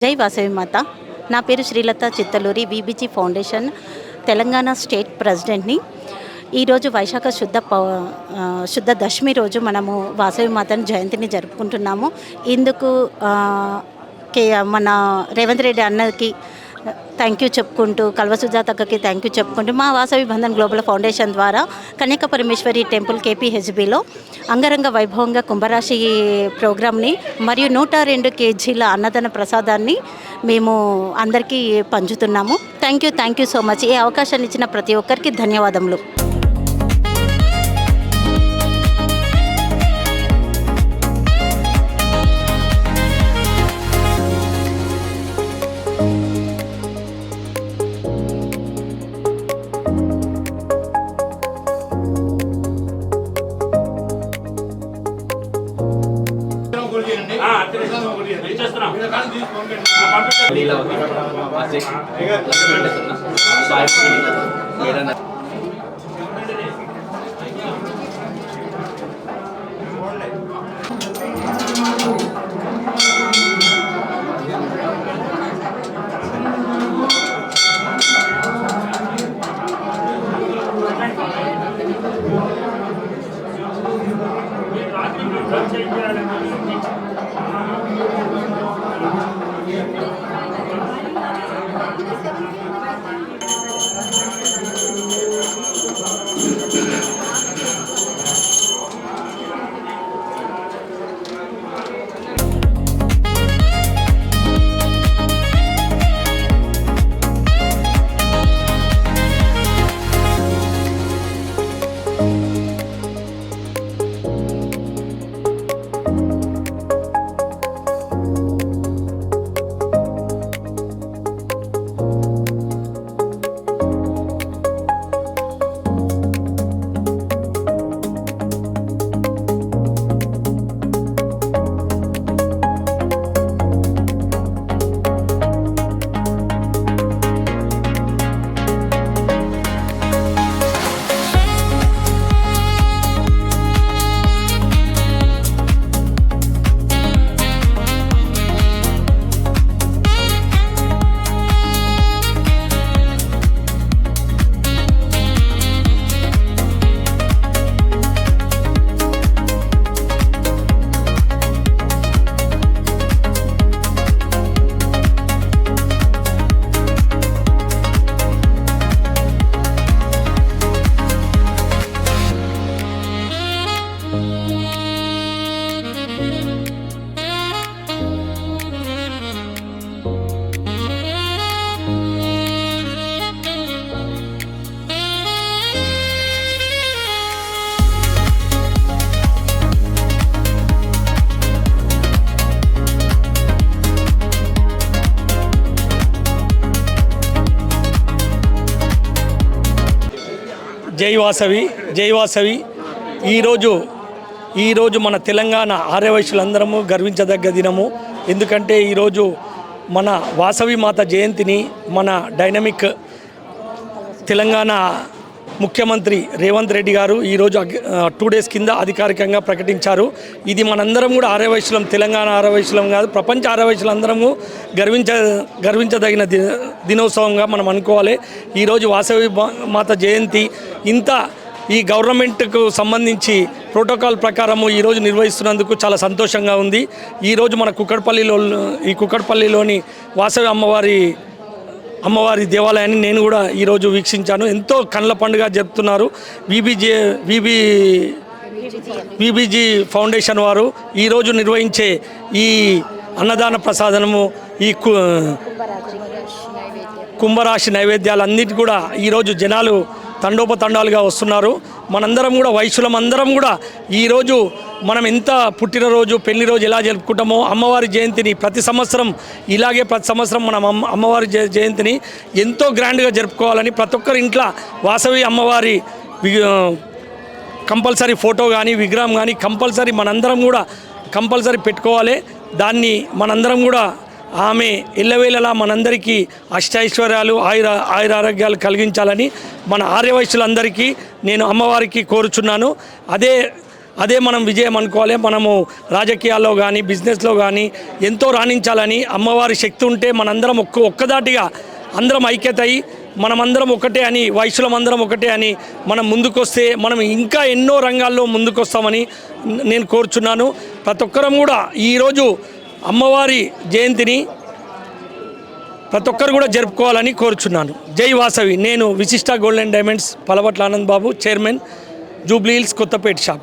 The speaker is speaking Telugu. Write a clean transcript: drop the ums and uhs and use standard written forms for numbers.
జై వాసవి మాత. నా పేరు Srilatha Chittaluri, VBG foundation Telangana state ప్రెసిడెంట్ని. ఈరోజు వైశాఖ శుద్ధ దశమి రోజు మనము వాసవి మాతని జయంతిని జరుపుకుంటున్నాము. ఇందుకు మన రేవంత్ రెడ్డి అన్నకి థ్యాంక్ యూ చెప్పుకుంటూ, కల్వ సుజాతక్కకి థ్యాంక్ యూ చెప్పుకుంటూ, మా వాసవి బంధన్ గ్లోబల్ ఫౌండేషన్ ద్వారా కన్యక పరమేశ్వరి టెంపుల్ KPHBలో అంగరంగ వైభవంగా కుంభరాశి ప్రోగ్రామ్ని మరియు 102 kgల అన్నదాన ప్రసాదాన్ని మేము అందరికీ పంచుతున్నాము. Thank you so much. ఈ అవకాశాన్ని ఇచ్చిన ప్రతి ఒక్కరికి ధన్యవాదములు. జై వాసవి. ఈరోజు మన తెలంగాణ ఆర్యవైశ్యులందరము గర్వించదగ్గ దినము. ఎందుకంటే ఈరోజు మన వాసవి మాత జయంతిని మన డైనమిక్ తెలంగాణ ముఖ్యమంత్రి రేవంత్ రెడ్డి గారు ఈరోజు 2 days కింద అధికారికంగా ప్రకటించారు. ఇది మనందరం కూడా ఆర్యవైశ్యులం, తెలంగాణ ఆర్యవైశ్యులం కాదు, ప్రపంచ ఆర్యవైశ్యులందరము గర్వించదగిన దినోత్సవంగా మనం అనుకోవాలి. ఈరోజు వాసవి మాత జయంతి ఈ గవర్నమెంట్కు సంబంధించి ప్రోటోకాల్ ప్రకారము ఈరోజు నిర్వహిస్తున్నందుకు చాలా సంతోషంగా ఉంది. ఈరోజు మన కుక్కడపల్లిలోని వాసవి అమ్మవారి దేవాలయాన్ని నేను కూడా ఈరోజు వీక్షించాను. ఎంతో కళ్ళ పండుగ జరుపుతున్నారు. వీబీజీ ఫౌండేషన్ వారు ఈరోజు నిర్వహించే ఈ అన్నదాన ప్రసాదనము, ఈ కుంభరాశి నైవేద్యాలన్నిటి కూడా ఈరోజు జనాలు తండోపతండాలుగా వస్తున్నారు. మనందరం కూడా వైశ్యులమందరం కూడా ఈరోజు మనం ఎంత పుట్టినరోజు, పెళ్లి రోజు ఎలా జరుపుకుంటామో అమ్మవారి జయంతిని ప్రతి సంవత్సరం మనం అమ్మవారి జయంతిని ఎంతో గ్రాండ్గా జరుపుకోవాలని ప్రతి ఒక్కరి ఇంట్లో వాసవి అమ్మవారి కంపల్సరీ ఫోటో కానీ విగ్రహం కానీ కంపల్సరీ మనందరం కూడా పెట్టుకోవాలి. దాన్ని మనందరం కూడా ఆమె ఎల్లవేళలా మనందరికీ అష్టైశ్వర్యాలు ఆయురారోగ్యాలు కలిగించాలని మన ఆర్యవైశ్యులందరికీ నేను అమ్మవారికి కోరుచున్నాను. అదే మనం విజయం అనుకోవాలి. మనము రాజకీయాల్లో కానీ బిజినెస్లో కానీ ఎంతో రాణించాలని అమ్మవారి శక్తి ఉంటే మనందరం ఒక్కదాటిగా అందరం ఐక్యత అయ్యి మనమందరం ఒకటే అని వైశ్యులమందరం ఒకటే అని మనం ముందుకొస్తే మనం ఇంకా ఎన్నో రంగాల్లో ముందుకొస్తామని నేను కోరుచున్నాను. ప్రతి ఒక్కరం కూడా ఈరోజు అమ్మవారి జయంతిని ప్రతి ఒక్కరు కూడా జరుపుకోవాలని కోరుచున్నాను. జై వాసవి. నేను Vishishta gold and diamonds Palavatla Anand Babu, chairman, Jubilee Hills, Kothapet shop.